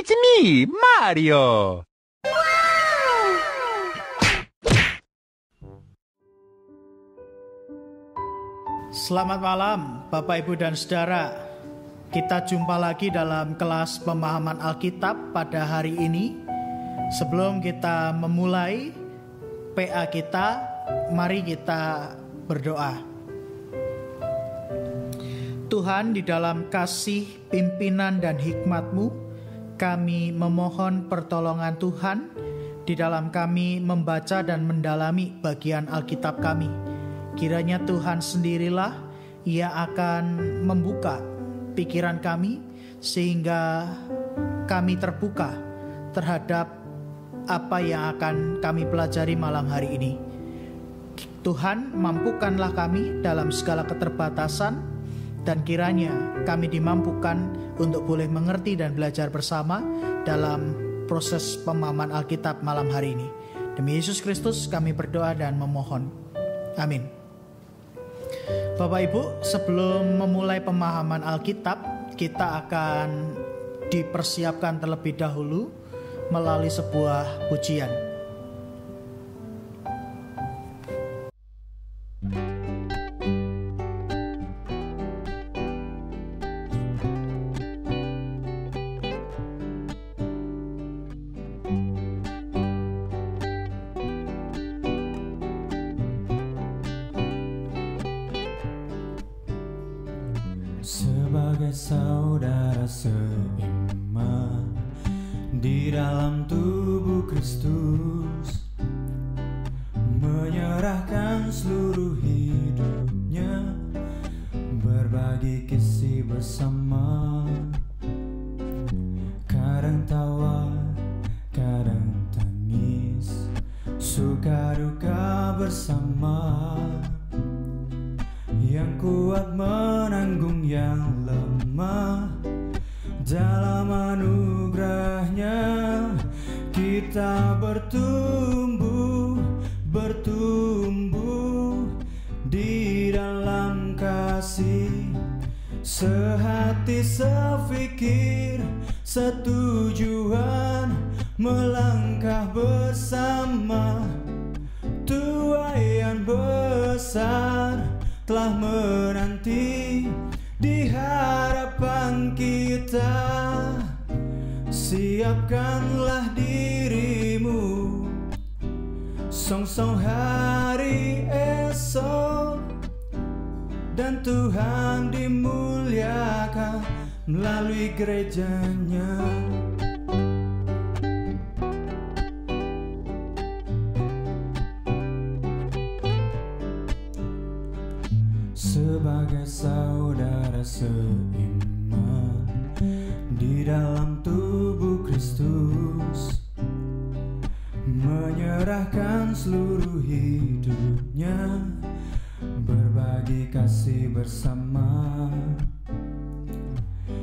It's me, Mario! Selamat malam, Bapak, Ibu, dan Saudara. Kita jumpa lagi dalam kelas pemahaman Alkitab pada hari ini. Sebelum kita memulai PA kita, mari kita berdoa. Tuhan, di dalam kasih, pimpinan, dan hikmat-Mu, kami memohon pertolongan Tuhan di dalam kami membaca dan mendalami bagian Alkitab kami. Kiranya Tuhan sendirilah Ia akan membuka pikiran kami sehingga kami terbuka terhadap apa yang akan kami pelajari malam hari ini. Tuhan, mampukanlah kami dalam segala keterbatasan, dan kiranya kami dimampukan untuk boleh mengerti dan belajar bersama dalam proses pemahaman Alkitab malam hari ini. Demi Yesus Kristus kami berdoa dan memohon. Amin. Bapak Ibu, sebelum memulai pemahaman Alkitab, kita akan dipersiapkan terlebih dahulu melalui sebuah pujian. Sebagai saudara seiman di dalam tubuh Kristus, menyerahkan seluruh hidupnya, berbagi kisih bersama, kadang tawa, kadang tangis, suka duka bersama. Yang kuat menanggung yang lemah, dalam anugerahnya kita bertumbuh di dalam kasih, sehati sepikir, setujuan, melangkah bersama. Tuaian besar telah menanti di hadapan kita. Siapkanlah dirimu, song-song hari esok, dan Tuhan dimuliakan melalui gerejanya. Sebagai saudara seiman di dalam tubuh Kristus, menyerahkan seluruh hidupnya, berbagi kasih bersama,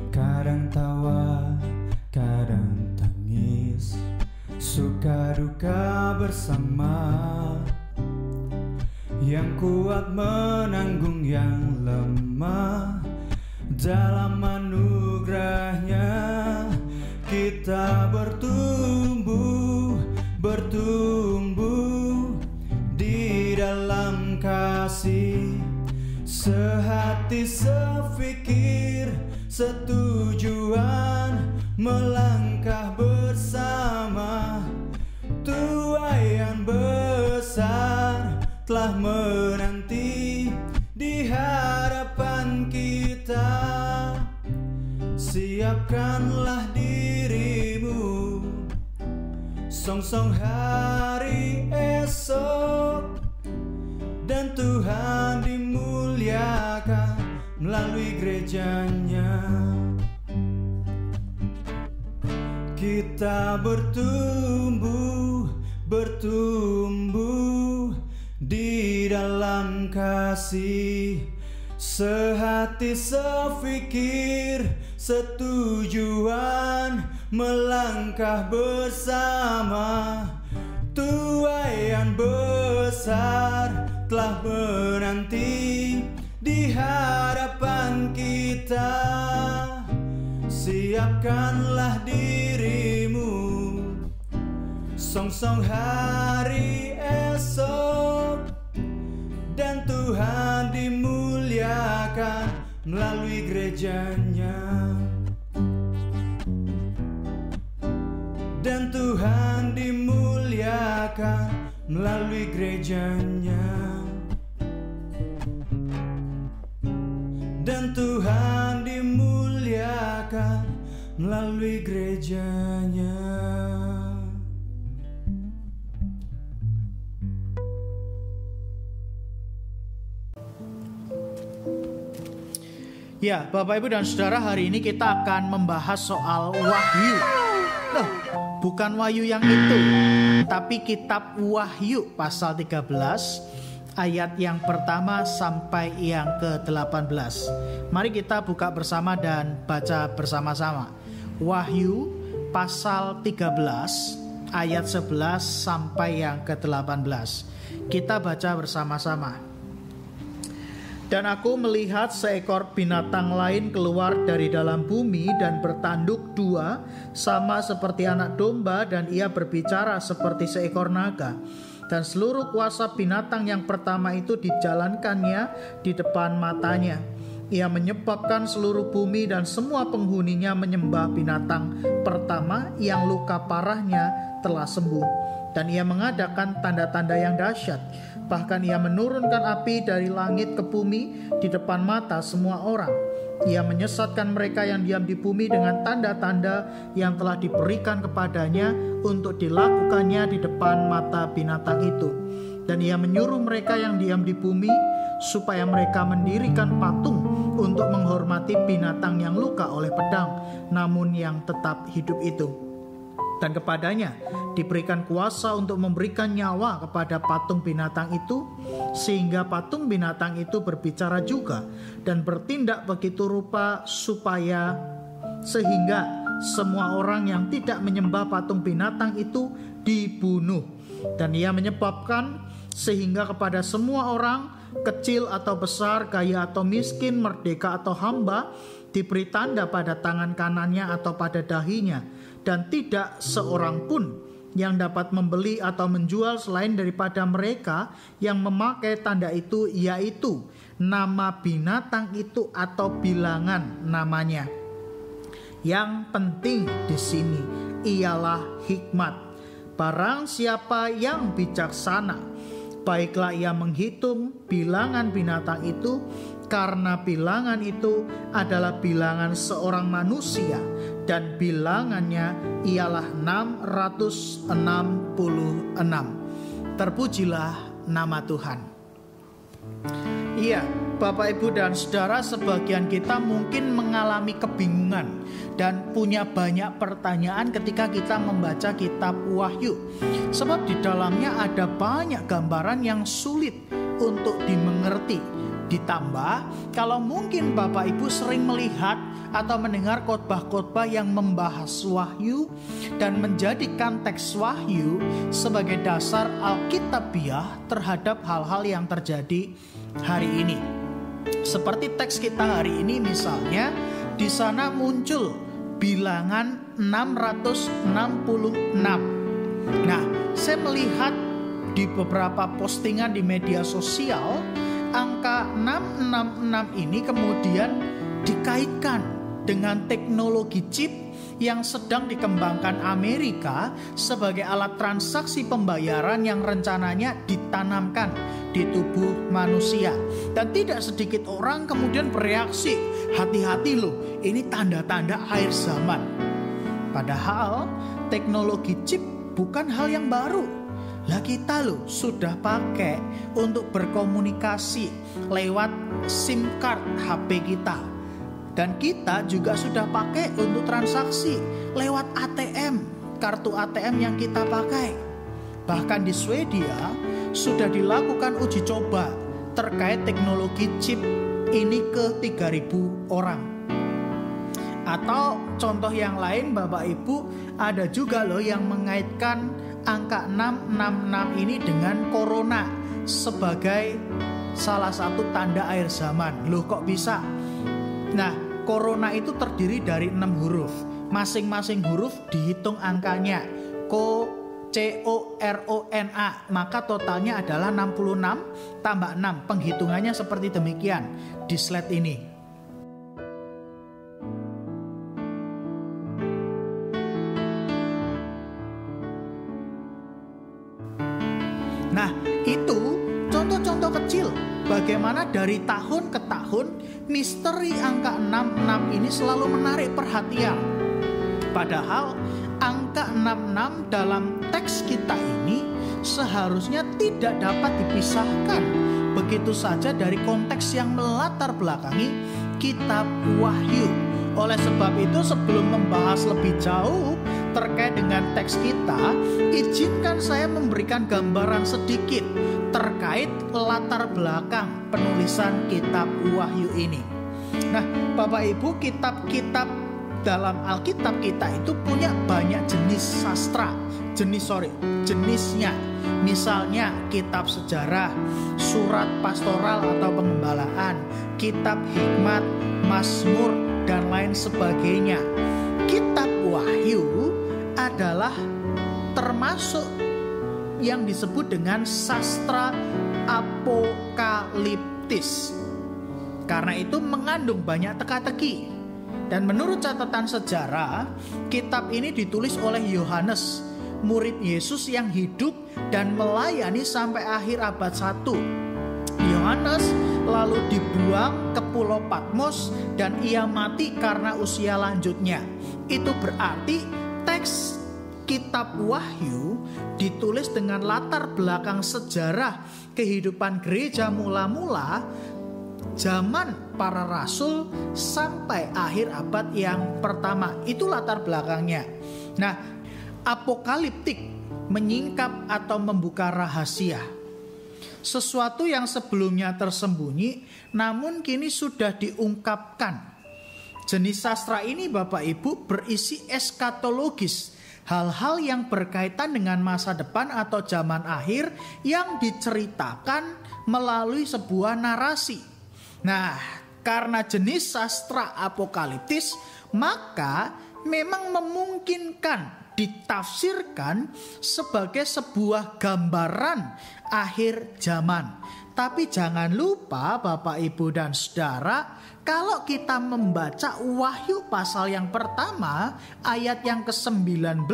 kadang tawa, kadang tangis, suka duka bersama. Yang kuat menanggung yang lemah, dalam anugerahnya kita bertumbuh di dalam kasih, sehati sepikir, setujuan, melangkah bersama. Tuaian besar telah menanti di hadapan kita. Siapkanlah dirimu, song-song hari esok, dan Tuhan dimuliakan melalui gerejanya. Kita bertumbuh di dalam kasih, sehati sepikir, setujuan, melangkah bersama. Tuaian besar telah menanti di hadapan kita. siapkanlah dirimu, song-song hari esok, dan Tuhan dimuliakan melalui gerejanya. Dan Tuhan dimuliakan melalui gerejanya. Dan Tuhan dimuliakan melalui gerejanya. Ya, Bapak Ibu dan Saudara, hari ini kita akan membahas soal Wahyu. Loh, bukan Wahyu yang itu, tapi kitab Wahyu pasal 13 ayat yang pertama sampai yang ke-18. Mari kita buka bersama dan baca bersama-sama. Wahyu pasal 13 ayat 11 sampai yang ke-18. Kita baca bersama-sama. Dan aku melihat seekor binatang lain keluar dari dalam bumi dan bertanduk dua, sama seperti anak domba, dan ia berbicara seperti seekor naga. Dan seluruh kuasa binatang yang pertama itu dijalankannya di depan matanya. Ia menyebabkan seluruh bumi dan semua penghuninya menyembah binatang pertama yang luka parahnya telah sembuh. Dan ia mengadakan tanda-tanda yang dahsyat. Bahkan ia menurunkan api dari langit ke bumi di depan mata semua orang. Ia menyesatkan mereka yang diam di bumi dengan tanda-tanda yang telah diberikan kepadanya untuk dilakukannya di depan mata binatang itu. Dan ia menyuruh mereka yang diam di bumi supaya mereka mendirikan patung untuk menghormati binatang yang luka oleh pedang, namun yang tetap hidup itu. Dan kepadanya diberikan kuasa untuk memberikan nyawa kepada patung binatang itu, sehingga patung binatang itu berbicara juga dan bertindak begitu rupa sehingga semua orang yang tidak menyembah patung binatang itu dibunuh. Dan ia menyebabkan sehingga kepada semua orang, kecil atau besar, kaya atau miskin, merdeka atau hamba, diberi tanda pada tangan kanannya atau pada dahinya. Dan tidak seorang pun yang dapat membeli atau menjual selain daripada mereka yang memakai tanda itu, yaitu nama binatang itu atau bilangan namanya. Yang penting di sini ialah hikmat. Barang siapa yang bijaksana, baiklah ia menghitung bilangan binatang itu, karena bilangan itu adalah bilangan seorang manusia, dan bilangannya ialah 666. Terpujilah nama Tuhan. Iya, Bapak Ibu dan Saudara, sebagian kita mungkin mengalami kebingungan dan punya banyak pertanyaan ketika kita membaca kitab Wahyu. Sebab di dalamnya ada banyak gambaran yang sulit untuk dimengerti. Ditambah, kalau mungkin Bapak Ibu sering melihat atau mendengar khotbah-khotbah yang membahas Wahyu dan menjadikan teks Wahyu sebagai dasar Alkitabiah terhadap hal-hal yang terjadi hari ini. Seperti teks kita hari ini misalnya, di sana muncul bilangan 666. Nah, saya melihat di beberapa postingan di media sosial, angka 666 ini kemudian dikaitkan dengan teknologi chip yang sedang dikembangkan Amerika sebagai alat transaksi pembayaran yang rencananya ditanamkan di tubuh manusia. Dan tidak sedikit orang kemudian bereaksi, hati-hati loh, ini tanda-tanda akhir zaman. Padahal teknologi chip bukan hal yang baru. Lah kita loh sudah pakai untuk berkomunikasi lewat SIM card HP kita. Dan kita juga sudah pakai untuk transaksi lewat ATM, kartu ATM yang kita pakai. Bahkan di Swedia sudah dilakukan uji coba terkait teknologi chip ini ke 3.000 orang. Atau contoh yang lain Bapak Ibu, ada juga loh yang mengaitkan angka 666 ini dengan corona sebagai salah satu tanda akhir zaman. Loh kok bisa? Nah, Corona itu terdiri dari 6 huruf. Masing-masing huruf dihitung angkanya. CORONA. Maka totalnya adalah 66 tambah 6. Penghitungannya seperti demikian di slide ini. Nah, itu contoh-contoh kecil bagaimana dari tahun ke tahun misteri angka 66 ini selalu menarik perhatian. Padahal angka 66 dalam teks kita ini seharusnya tidak dapat dipisahkan begitu saja dari konteks yang melatar belakangi kitab Wahyu. Oleh sebab itu, sebelum membahas lebih jauh terkait dengan teks kita, izinkan saya memberikan gambaran sedikit terkait latar belakang penulisan kitab Wahyu ini. Nah, Bapak Ibu, kitab-kitab dalam Alkitab kita itu punya banyak jenis sastra, jenisnya. Misalnya kitab sejarah, surat pastoral atau pengembalaan, kitab hikmat, Mazmur, dan lain sebagainya. Kitab Wahyu adalah termasuk yang disebut dengan sastra apokaliptis. Karena itu mengandung banyak teka-teki. Dan menurut catatan sejarah, kitab ini ditulis oleh Yohanes, murid Yesus yang hidup dan melayani sampai akhir abad 1. Yohanes lalu dibuang ke Pulau Patmos dan ia mati karena usia lanjutnya. Itu berarti teks kitab Wahyu ditulis dengan latar belakang sejarah kehidupan gereja mula-mula zaman para rasul sampai akhir abad yang pertama. Itu latar belakangnya. Nah, apokaliptik menyingkap atau membuka rahasia. Sesuatu yang sebelumnya tersembunyi namun kini sudah diungkapkan. Jenis sastra ini, Bapak Ibu, berisi eskatologis, hal-hal yang berkaitan dengan masa depan atau zaman akhir yang diceritakan melalui sebuah narasi. Nah, karena jenis sastra apokaliptis, maka memang memungkinkan ditafsirkan sebagai sebuah gambaran akhir zaman. Tapi jangan lupa Bapak, Ibu, dan Saudara, kalau kita membaca Wahyu pasal yang pertama ayat yang ke-19,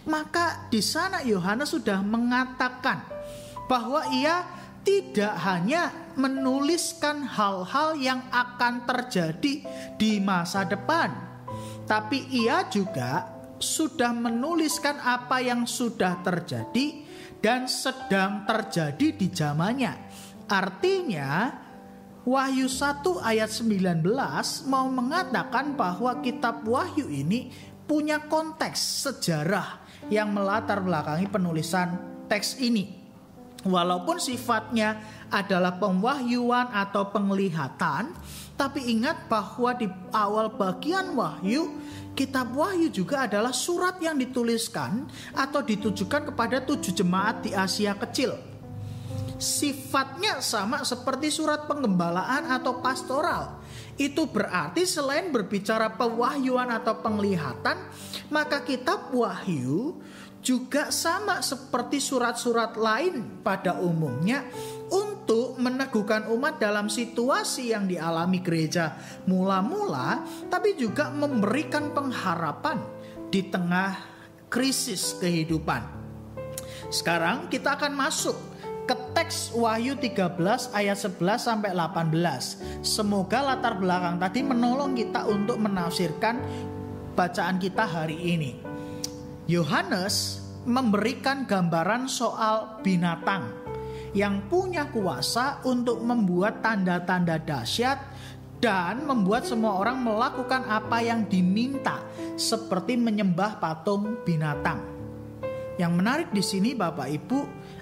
maka di sana Yohanes sudah mengatakan bahwa ia tidak hanya menuliskan hal-hal yang akan terjadi di masa depan, tapi ia juga sudah menuliskan apa yang sudah terjadi dan sedang terjadi di zamannya. Artinya Wahyu 1 ayat 19 mau mengatakan bahwa kitab Wahyu ini punya konteks sejarah yang melatar belakangi penulisan teks ini. Walaupun sifatnya adalah pemwahyuan atau penglihatan, tapi ingat bahwa di awal bagian Wahyu, kitab Wahyu juga adalah surat yang dituliskan atau ditujukan kepada 7 jemaat di Asia Kecil. Sifatnya sama seperti surat penggembalaan atau pastoral. Itu berarti selain berbicara pewahyuan atau penglihatan, maka kitab Wahyu juga sama seperti surat-surat lain pada umumnya untuk meneguhkan umat dalam situasi yang dialami gereja mula-mula, tapi juga memberikan pengharapan di tengah krisis kehidupan. Sekarang kita akan masuk ke teks Wahyu 13 ayat 11 sampai 18. Semoga latar belakang tadi menolong kita untuk menafsirkan bacaan kita hari ini. Yohanes memberikan gambaran soal binatang yang punya kuasa untuk membuat tanda-tanda dahsyat dan membuat semua orang melakukan apa yang diminta, seperti menyembah patung binatang. Yang menarik di sini Bapak Ibu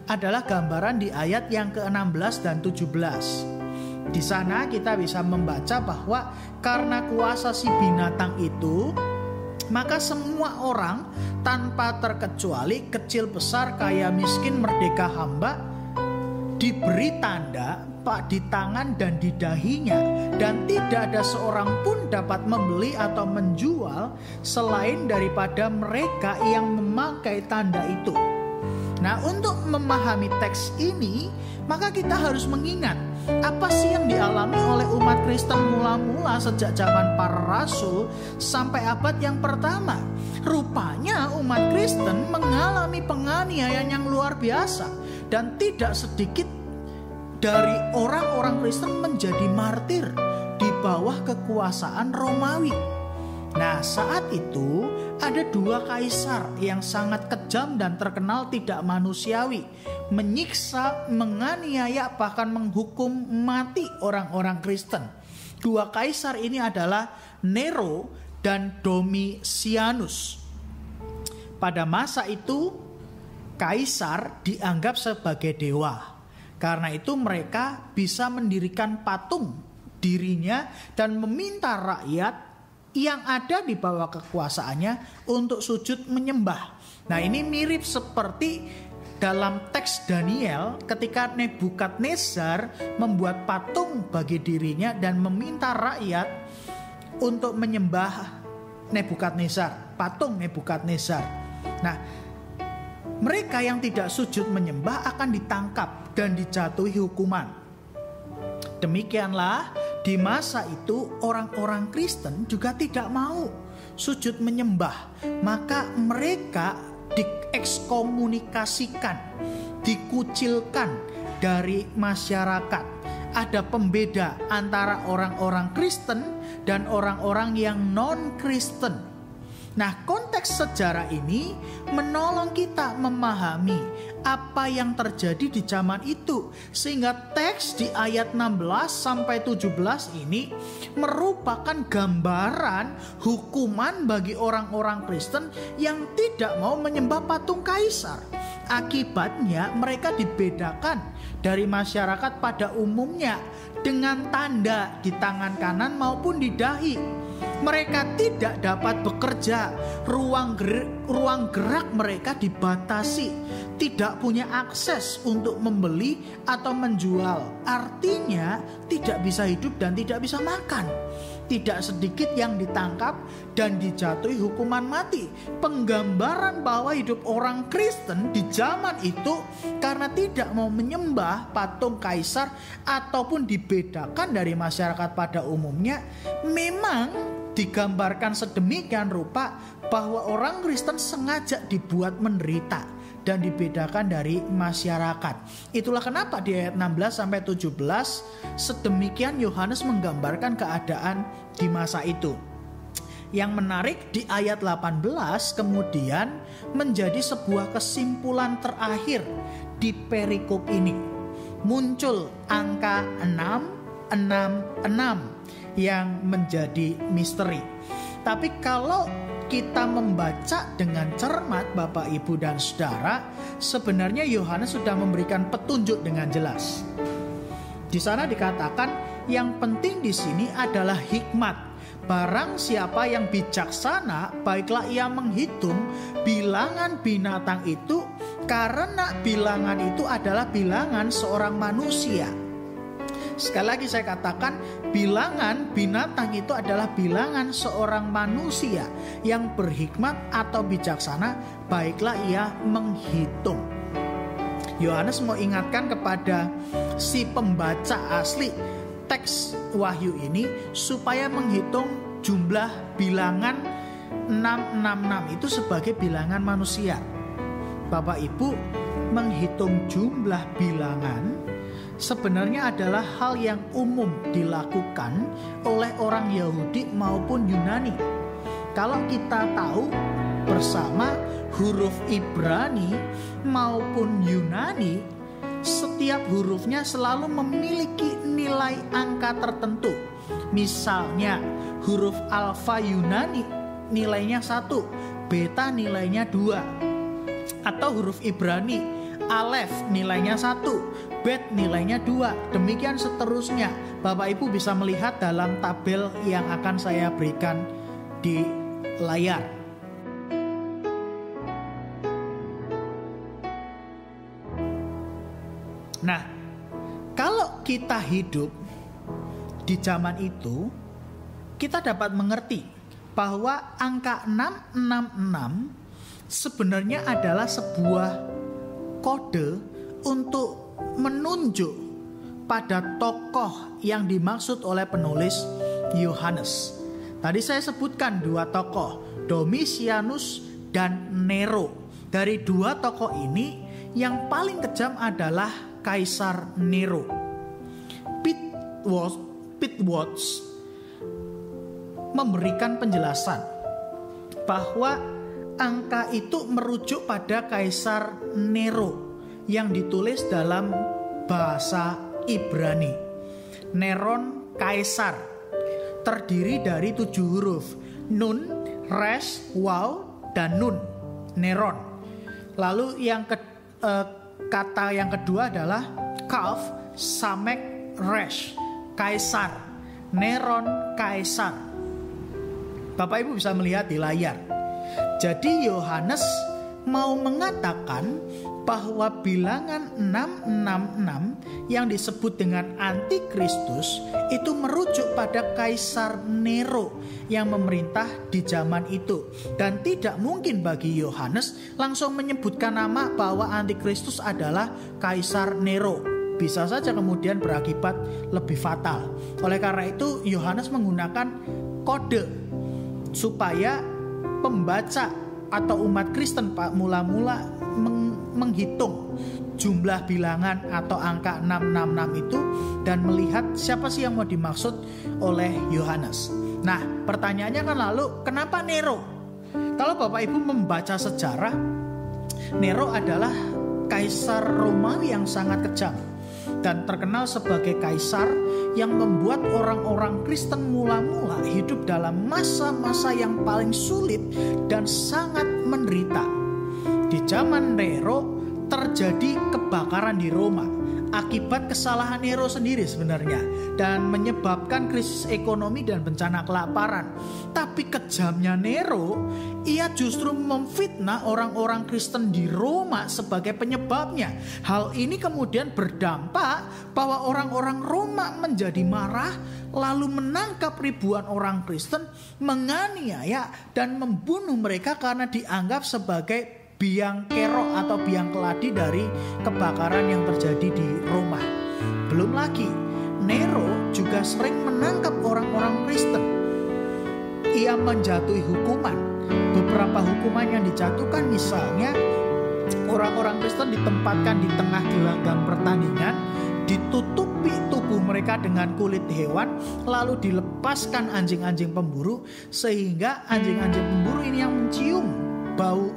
adalah gambaran di ayat yang ke-16 dan 17. Di sana kita bisa membaca bahwa karena kuasa si binatang itu, maka semua orang tanpa terkecuali, kecil besar, kaya miskin, merdeka hamba, diberi tanda di tangan dan di dahinya, dan tidak ada seorang pun dapat membeli atau menjual selain daripada mereka yang memakai tanda itu. Nah, untuk memahami teks ini, maka kita harus mengingat apa sih yang dialami oleh umat Kristen mula-mula sejak zaman para rasul sampai abad yang pertama. Rupanya umat Kristen mengalami penganiayaan yang luar biasa, dan tidak sedikit dari orang-orang Kristen menjadi martir di bawah kekuasaan Romawi. Nah, saat itu ada dua kaisar yang sangat kejam dan terkenal tidak manusiawi, menyiksa, menganiaya, bahkan menghukum mati orang-orang Kristen. Dua kaisar ini adalah Nero dan Domitianus. Pada masa itu, kaisar dianggap sebagai dewa. Karena itu mereka bisa mendirikan patung dirinya dan meminta rakyat yang ada di bawah kekuasaannya untuk sujud menyembah. Nah, ini mirip seperti dalam teks Daniel ketika Nebukadnezar membuat patung bagi dirinya dan meminta rakyat untuk menyembah Nebukadnezar, patung Nebukadnezar. Nah, mereka yang tidak sujud menyembah akan ditangkap dan dijatuhi hukuman. Demikianlah di masa itu orang-orang Kristen juga tidak mau sujud menyembah. Maka mereka diekskomunikasikan, dikucilkan dari masyarakat. Ada pembeda antara orang-orang Kristen dan orang-orang yang non-Kristen. Nah, konteks sejarah ini menolong kita memahami apa yang terjadi di zaman itu, sehingga teks di ayat 16 sampai 17 ini merupakan gambaran hukuman bagi orang-orang Kristen yang tidak mau menyembah patung kaisar. Akibatnya mereka dibedakan dari masyarakat pada umumnya dengan tanda di tangan kanan maupun di dahi. Mereka tidak dapat bekerja, ruang gerak mereka dibatasi, tidak punya akses untuk membeli atau menjual. Artinya tidak bisa hidup dan tidak bisa makan. Tidak sedikit yang ditangkap dan dijatuhi hukuman mati. Penggambaran bahwa hidup orang Kristen di zaman itu karena tidak mau menyembah patung kaisar ataupun dibedakan dari masyarakat pada umumnya, memang digambarkan sedemikian rupa bahwa orang Kristen sengaja dibuat menderita dan dibedakan dari masyarakat. Itulah kenapa di ayat 16 sampai 17 sedemikian Yohanes menggambarkan keadaan di masa itu. Yang menarik di ayat 18 kemudian menjadi sebuah kesimpulan terakhir di perikop ini. Muncul angka 666 yang menjadi misteri. Tapi kalau kita membaca dengan cermat Bapak, Ibu, dan Saudara, sebenarnya Yohanes sudah memberikan petunjuk dengan jelas. Di sana dikatakan yang penting di sini adalah hikmat. Barang siapa yang bijaksana, baiklah ia menghitung bilangan binatang itu, karena bilangan itu adalah bilangan seorang manusia. Sekali lagi saya katakan, bilangan binatang itu adalah bilangan seorang manusia yang berhikmat atau bijaksana, baiklah ia menghitung. Yohanes mau ingatkan kepada si pembaca asli teks Wahyu ini supaya menghitung jumlah bilangan 666 itu sebagai bilangan manusia. Bapak Ibu, menghitung jumlah bilangan sebenarnya adalah hal yang umum dilakukan oleh orang Yahudi maupun Yunani. Kalau kita tahu bersama, huruf Ibrani maupun Yunani, setiap hurufnya selalu memiliki nilai angka tertentu. Misalnya huruf alfa Yunani nilainya 1, beta nilainya 2. Atau huruf Ibrani alef nilainya 1, bet nilainya 2. Demikian seterusnya. Bapak Ibu bisa melihat dalam tabel yang akan saya berikan di layar. Nah, kita hidup di zaman itu, kita dapat mengerti bahwa angka 666 sebenarnya adalah sebuah kode untuk menunjuk pada tokoh yang dimaksud oleh penulis Yohanes. Tadi saya sebutkan dua tokoh, Domitianus dan Nero. Dari dua tokoh ini, yang paling kejam adalah Kaisar Nero. Pitwatch memberikan penjelasan bahwa angka itu merujuk pada Kaisar Nero yang ditulis dalam bahasa Ibrani. Neron Kaisar terdiri dari 7 huruf, Nun, Resh, Waw, dan Nun. Neron. Lalu kata yang kedua adalah Kaf, Samek, Resh, Kaisar. Neron Kaisar. Bapak Ibu bisa melihat di layar. Jadi Yohanes mau mengatakan bahwa bilangan 666 yang disebut dengan antikristus itu merujuk pada Kaisar Nero yang memerintah di zaman itu. Dan tidak mungkin bagi Yohanes langsung menyebutkan nama bahwa antikristus adalah Kaisar Nero. Bisa saja kemudian berakibat lebih fatal. Oleh karena itu Yohanes menggunakan kode supaya pembaca atau umat Kristen mula-mula menghitung jumlah bilangan atau angka 666 itu dan melihat siapa sih yang mau dimaksud oleh Yohanes. Nah, pertanyaannya kan lalu, kenapa Nero? Kalau Bapak Ibu membaca sejarah, Nero adalah kaisar Romawi yang sangat kejam dan terkenal sebagai kaisar yang membuat orang-orang Kristen mula-mula hidup dalam masa-masa yang paling sulit dan sangat menderita. Di zaman Nero terjadi kebakaran di Roma akibat kesalahan Nero sendiri sebenarnya, dan menyebabkan krisis ekonomi dan bencana kelaparan. Tapi kejamnya Nero, ia justru memfitnah orang-orang Kristen di Roma sebagai penyebabnya. Hal ini kemudian berdampak bahwa orang-orang Roma menjadi marah, lalu menangkap ribuan orang Kristen, menganiaya dan membunuh mereka karena dianggap sebagai biang kerok atau biang keladi dari kebakaran yang terjadi di Roma. Belum lagi, Nero juga sering menangkap orang-orang Kristen. Ia menjatuhi hukuman. Beberapa hukuman yang dijatuhkan misalnya, orang-orang Kristen ditempatkan di tengah gelanggang pertandingan, ditutupi tubuh mereka dengan kulit hewan, lalu dilepaskan anjing-anjing pemburu, sehingga anjing-anjing pemburu ini yang mencium bau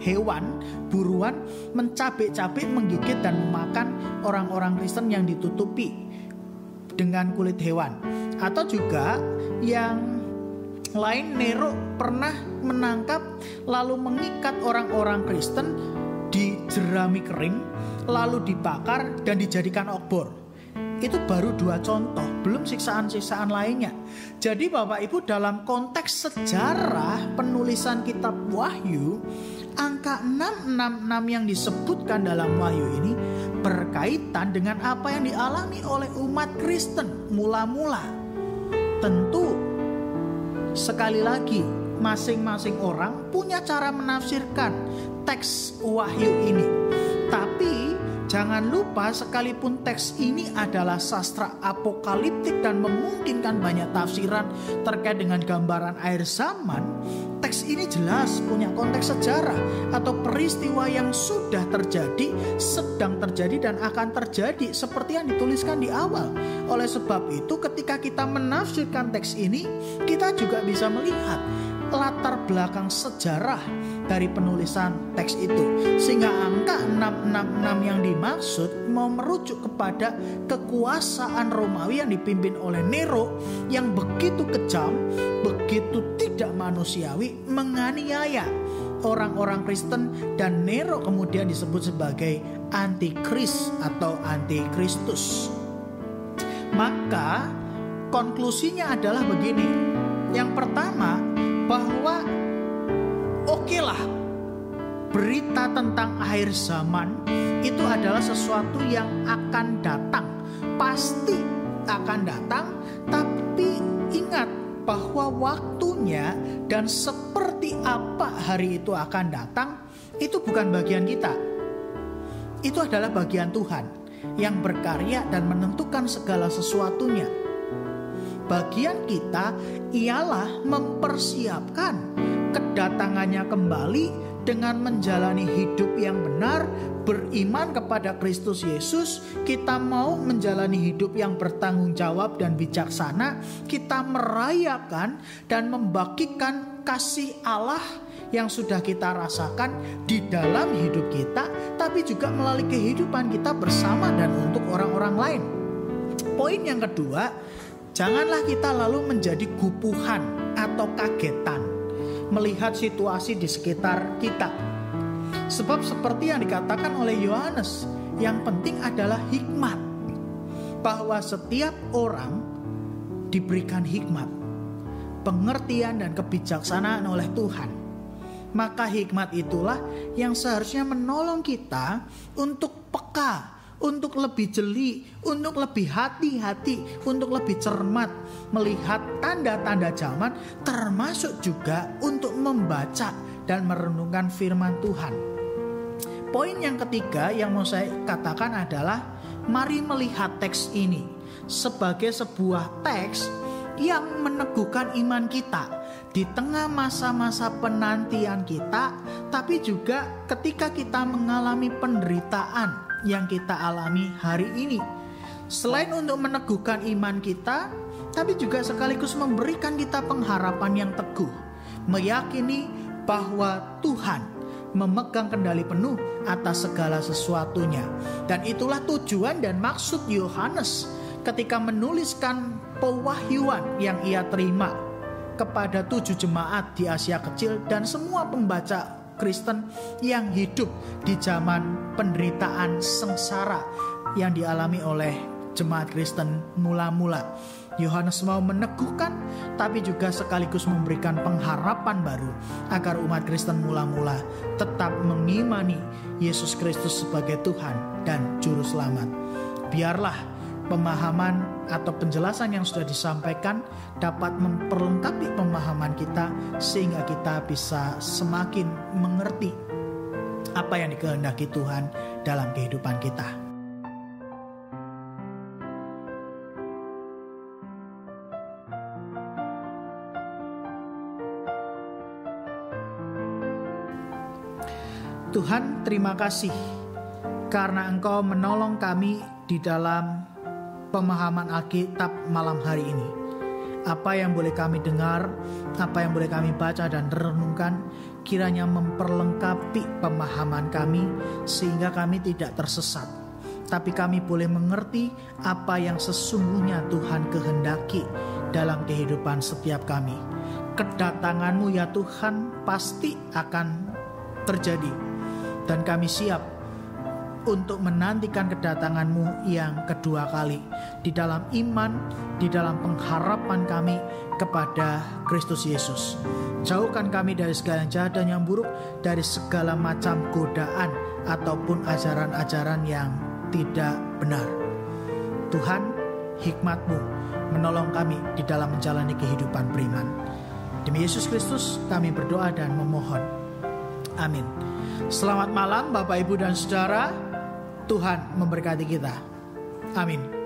hewan buruan mencabik-cabik, menggigit dan memakan orang-orang Kristen yang ditutupi dengan kulit hewan. Atau juga yang lain, Nero pernah menangkap lalu mengikat orang-orang Kristen di jerami kering, lalu dibakar dan dijadikan obor. Itu baru 2 contoh, belum siksaan-siksaan lainnya. Jadi Bapak Ibu, dalam konteks sejarah penulisan kitab Wahyu, angka 666 yang disebutkan dalam Wahyu ini berkaitan dengan apa yang dialami oleh umat Kristen mula-mula. Tentu sekali lagi masing-masing orang punya cara menafsirkan teks Wahyu ini. Tapi jangan lupa, sekalipun teks ini adalah sastra apokaliptik dan memungkinkan banyak tafsiran terkait dengan gambaran akhir zaman, teks ini jelas punya konteks sejarah atau peristiwa yang sudah terjadi, sedang terjadi, dan akan terjadi seperti yang dituliskan di awal. Oleh sebab itu, ketika kita menafsirkan teks ini, kita juga bisa melihat latar belakang sejarah dari penulisan teks itu, sehingga angka 666 yang dimaksud mau merujuk kepada kekuasaan Romawi yang dipimpin oleh Nero yang begitu kejam, begitu tidak manusiawi, menganiaya orang-orang Kristen, dan Nero kemudian disebut sebagai antikris atau antikristus. Maka konklusinya adalah begini. Yang pertama, bahwa okelah berita tentang akhir zaman itu adalah sesuatu yang akan datang, pasti akan datang. Tapi ingat bahwa waktunya dan seperti apa hari itu akan datang, itu bukan bagian kita. Itu adalah bagian Tuhan yang berkarya dan menentukan segala sesuatunya. Bagian kita ialah mempersiapkan kedatangannya kembali dengan menjalani hidup yang benar, beriman kepada Kristus Yesus. Kita mau menjalani hidup yang bertanggung jawab dan bijaksana. Kita merayakan dan membagikan kasih Allah yang sudah kita rasakan di dalam hidup kita, tapi juga melalui kehidupan kita bersama dan untuk orang-orang lain. Poin yang kedua, janganlah kita lalu menjadi gupuhan atau kagetan melihat situasi di sekitar kita. Sebab seperti yang dikatakan oleh Yohanes, yang penting adalah hikmat. Bahwa setiap orang diberikan hikmat, pengertian dan kebijaksanaan oleh Tuhan. Maka hikmat itulah yang seharusnya menolong kita untuk peka, untuk lebih jeli, untuk lebih hati-hati, untuk lebih cermat melihat tanda-tanda zaman, termasuk juga untuk membaca dan merenungkan firman Tuhan. Poin yang ketiga yang mau saya katakan adalah, mari melihat teks ini sebagai sebuah teks yang meneguhkan iman kita di tengah masa-masa penantian kita, tapi juga ketika kita mengalami penderitaan yang kita alami hari ini. Selain untuk meneguhkan iman kita, tapi juga sekaligus memberikan kita pengharapan yang teguh, meyakini bahwa Tuhan memegang kendali penuh atas segala sesuatunya. Dan itulah tujuan dan maksud Yohanes ketika menuliskan pewahyuan yang ia terima kepada 7 jemaat di Asia Kecil dan semua pembaca Kristen yang hidup di zaman penderitaan sengsara yang dialami oleh jemaat Kristen mula-mula. Yohanes mau meneguhkan tapi juga sekaligus memberikan pengharapan baru agar umat Kristen mula-mula tetap mengimani Yesus Kristus sebagai Tuhan dan Juru Selamat. Biarlah pemahaman atau penjelasan yang sudah disampaikan dapat memperlengkapi pemahaman kita sehingga kita bisa semakin mengerti apa yang dikehendaki Tuhan dalam kehidupan kita. Tuhan, terima kasih karena Engkau menolong kami di dalam pemahaman Alkitab malam hari ini. Apa yang boleh kami dengar, apa yang boleh kami baca dan renungkan, kiranya memperlengkapi pemahaman kami sehingga kami tidak tersesat. Tapi kami boleh mengerti apa yang sesungguhnya Tuhan kehendaki dalam kehidupan setiap kami. Kedatangan-Mu ya Tuhan pasti akan terjadi. Dan kami siap untuk menantikan kedatangan-Mu yang kedua kali di dalam iman, di dalam pengharapan kami kepada Kristus Yesus. Jauhkan kami dari segala yang jahat dan yang buruk, dari segala macam godaan ataupun ajaran-ajaran yang tidak benar. Tuhan, hikmat-Mu menolong kami di dalam menjalani kehidupan beriman. Demi Yesus Kristus kami berdoa dan memohon. Amin. Selamat malam Bapak, Ibu, dan Saudara. Tuhan memberkati kita. Amin.